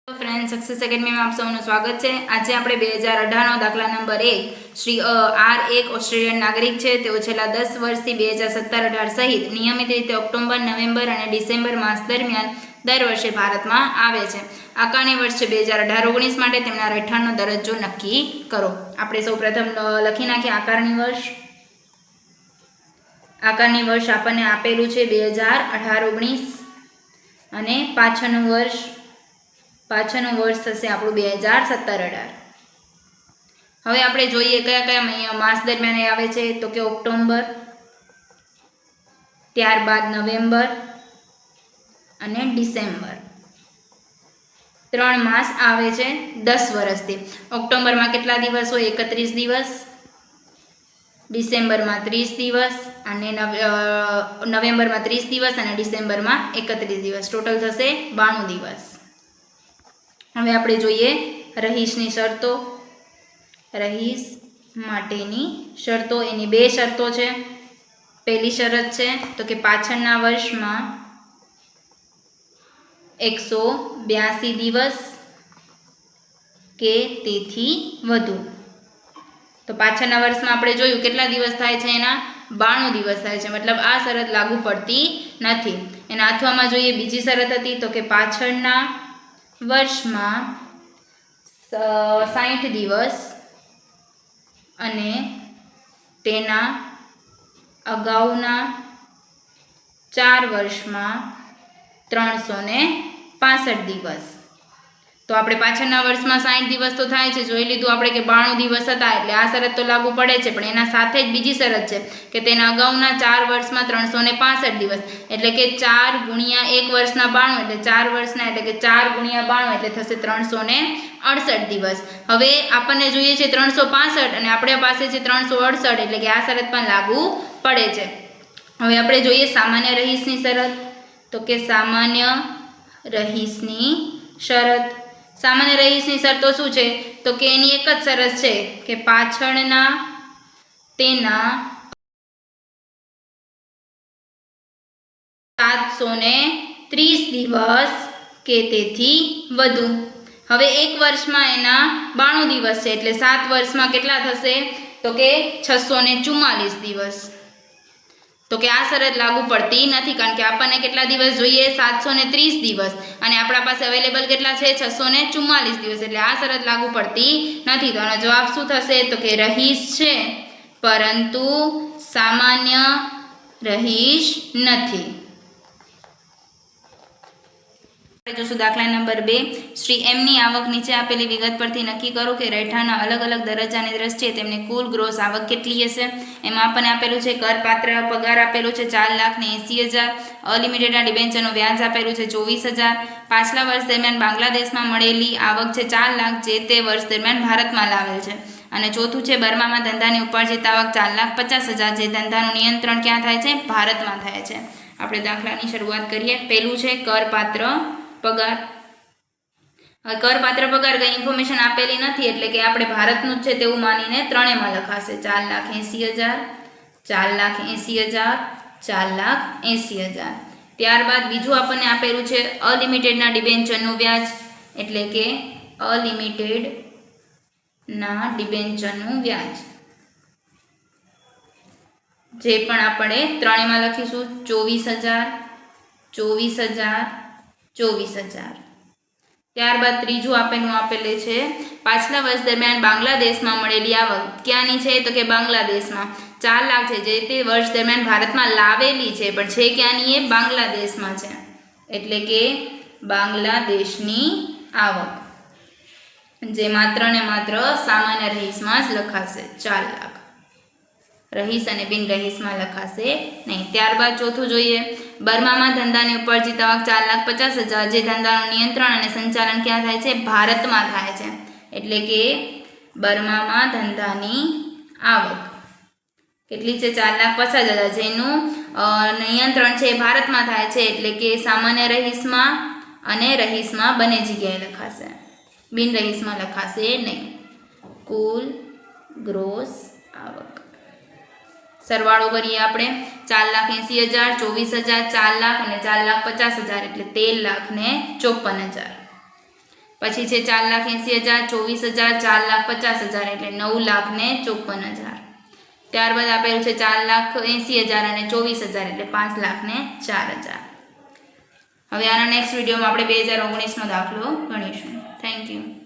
Friends success academy में आप सबનું સ્વાગત છે। આજે આપણે 2018 નો દાખલા નંબર 1 શ્રી આર એક ઓસ્ટ્રેલિયન નાગરિક છે। તેઓ છેલ્લા 10 વર્ષથી 2017-18 સહિત નિયમિત રીતે ઓક્ટોબર, નવેમ્બર અને ડિસેમ્બર માસ દરમિયાન દર વર્ષે ભારતમાં આવે છે। આકારણી વર્ષ છે 2018-19 માટે તેમના રહેઠાણનો દરજ્જો નક્કી કરો। આપણે સૌપ્રથમ લખી નાખીએ આકારણી વર્ષ। આકારણી વર્ષ આપણને આપેલું છે 2018-19 અને પાછળનું વર્ષ થશે આપણું 2017-18। હવે આપણે જોઈએ કયા કયા માસ દરમિયાન આવે છે, તો કે ઓક્ટોબર, ત્યારબાદ નવેમ્બર અને ડિસેમ્બર, 3 માસ આવે છે 10 વર્ષથી। ઓક્ટોબરમાં કેટલા દિવસ હોય? 31 દિવસ, ડિસેમ્બરમાં 30 દિવસ અને નવેમ્બરમાં 30 દિવસ અને ડિસેમ્બરમાં 31 દિવસ, ટોટલ થશે 92 દિવસ। હવે આપણે જોઈએ રહીશની શરતો। રહીશ માટેની શરતો, એની 2 શરતો છે। પહેલી શરત છે તો કે પાછળના વર્ષમાં 182 દિવસ કે તેથી વધુ। તો પાછળના વર્ષમાં આપણે જોયું કેટલા દિવસ થાય છે, એના 92 દિવસ થાય છે, મતલબ આ શરત લાગુ પડતી નથી। એના અથવામાં જોઈએ બીજી શરત હતી તો કે પાછળના વર્ષમાં 60 દિવસ અને તેના અગાઉના 4 વર્ષમાં 365 દિવસ। તો આપણે પાછળના વર્ષમાં 60 દિવસ તો થાય છે, જોઈ લીધું આપણે કે 92 દિવસ હતા, એટલે આ શરત તો લાગુ પડે છે। પણ એના સાથે જ બીજી શરત છે કે તેના અગાઉના 4 વર્ષમાં 365 દિવસ, એટલે કે 4 ગુણ્યા 1 વર્ષના 92, એટલે 4 વર્ષના, એટલે કે 4 ગુણ્યા 92 એટલે થશે 368 દિવસ। હવે આપણને જોઈએ છે 365 અને આપણી પાસે છે 368, એટલે કે આ શરત પણ લાગુ પડે છે। હવે આપણે જોઈએ સામાન્ય રહીશની શરત। તો કે સામાન્ય રહીશની શરત, સામાન્ય રહીશની શરતો શું છે? તો કે એની એક જ શરત છે કે પાછળના તેના 730 દિવસ કે તેથી વધુ। હવે એક વર્ષમાં એના 92 દિવસ છે, એટલે 7 વર્ષમાં કેટલા થશે? તો કે 644 દિવસ। તો કે આ શરત લાગુ પડતી નથી, કારણ કે આપણને કેટલા દિવસ જોઈએ? 730 દિવસ, અને આપણા પાસે અવેલેબલ કેટલા છે? 644 દિવસ, એટલે આ શરત લાગુ પડતી નથી। તો આનો જવાબ શું થશે? તો કે રહીશ છે પરંતુ સામાન્ય રહીશ નથી। જોશું દાખલા નંબર 2 શ્રી એમની આવક નીચે આપેલી વિગત પરથી નક્કી કરો કે રહેઠાણના અલગ અલગ દરજ્જાની દ્રષ્ટિએ તેમની કુલ ગ્રોસ આવક કેટલી હશે। એમાં આપણને આપેલું છે કરપાત્ર પગાર આપેલું છે 4,80,000, અલિમિટેડના ડિબેન્ચરનું વ્યાજ આપેલું છે 24,000, પાછલા વર્ષ દરમિયાન બાંગ્લાદેશમાં મળેલી આવક છે 4 લાખ, જે તે વર્ષ દરમિયાન ભારતમાં લાવેલ છે। અને ચોથું છે બર્મામાં ધંધાની ઉપાર્જિત આવક 4,50,000, જે ધંધાનું નિયંત્રણ ક્યાં થાય છે? ભારતમાં થાય છે। આપણે દાખલાની શરૂઆત કરીએ। પહેલું છે કરપાત્ર પગાર। કરપાત્ર પગાર કઈ ઇન્ફોર્મેશન આપેલી નથી, એટલે કે આપણે ભારતનું જ છે તેવું માનીને ત્રણેયમાં લખાશે 4,80,000, 4,80,000, 4,80,000। ત્યારબાદ બીજું આપણને આપેલું છે અલિમિટેડના ડિબેન્ચરનું વ્યાજ, એટલે કે અલિમિટેડના ડિબેન્ચરનું વ્યાજ, જે પણ આપણે ત્રણેયમાં લખીશું 24,000, 24,000, 24,000। ત્યારબાદ ત્રીજું આપેલું છે પાછલા વર્ષ દરમિયાન બાંગ્લાદેશમાં મળેલી આવક, ક્યાંની છે? તો કે બાંગ્લાદેશમાં 4 લાખ છે, જે તે વર્ષ દરમિયાન ભારતમાં લાવેલી છે, પણ છે ક્યાંની? એ બાંગ્લાદેશમાં છે, એટલે કે બાંગ્લાદેશની આવક, જે માત્ર ને માત્ર સામાન્ય રહીશમાં જ લખાશે 4 લાખ, રહીશ અને બિન રહીશમાં લખાશે નહીં। ત્યારબાદ ચોથું જોઈએ બર્મામાં ધંધાની ઉપાર્જિત આવક 4,50,000, જે ધંધાનું નિયંત્રણ અને સંચાલન ક્યાં થાય છે? ભારતમાં થાય છે, એટલે કે બર્મામાં ધંધાની આવક કેટલી છે? 4,50,000, જેનું નિયંત્રણ છે ભારતમાં થાય છે, એટલે કે સામાન્ય રહીશમાં અને રહીશમાં બંને જગ્યાએ લખાશે, બિન રહીશમાં લખાશે નહીં। કુલ ગ્રોસ આવક સરવાળો કરીએ આપણે 4,80,000, 24,000, 4 લાખ અને 4,50,000 એટલે 13,54,000। પછી છે 4,80,000, 24,000, 4,50,000 એટલે 9,54,000. ત્યારબાદ આપેલું છે 4,80,000 અને 24,000 એટલે 5,04,000. હવે આના નેક્સ્ટ વિડીયોમાં આપણે 2019નો દાખલો ગણીશું. Thank you.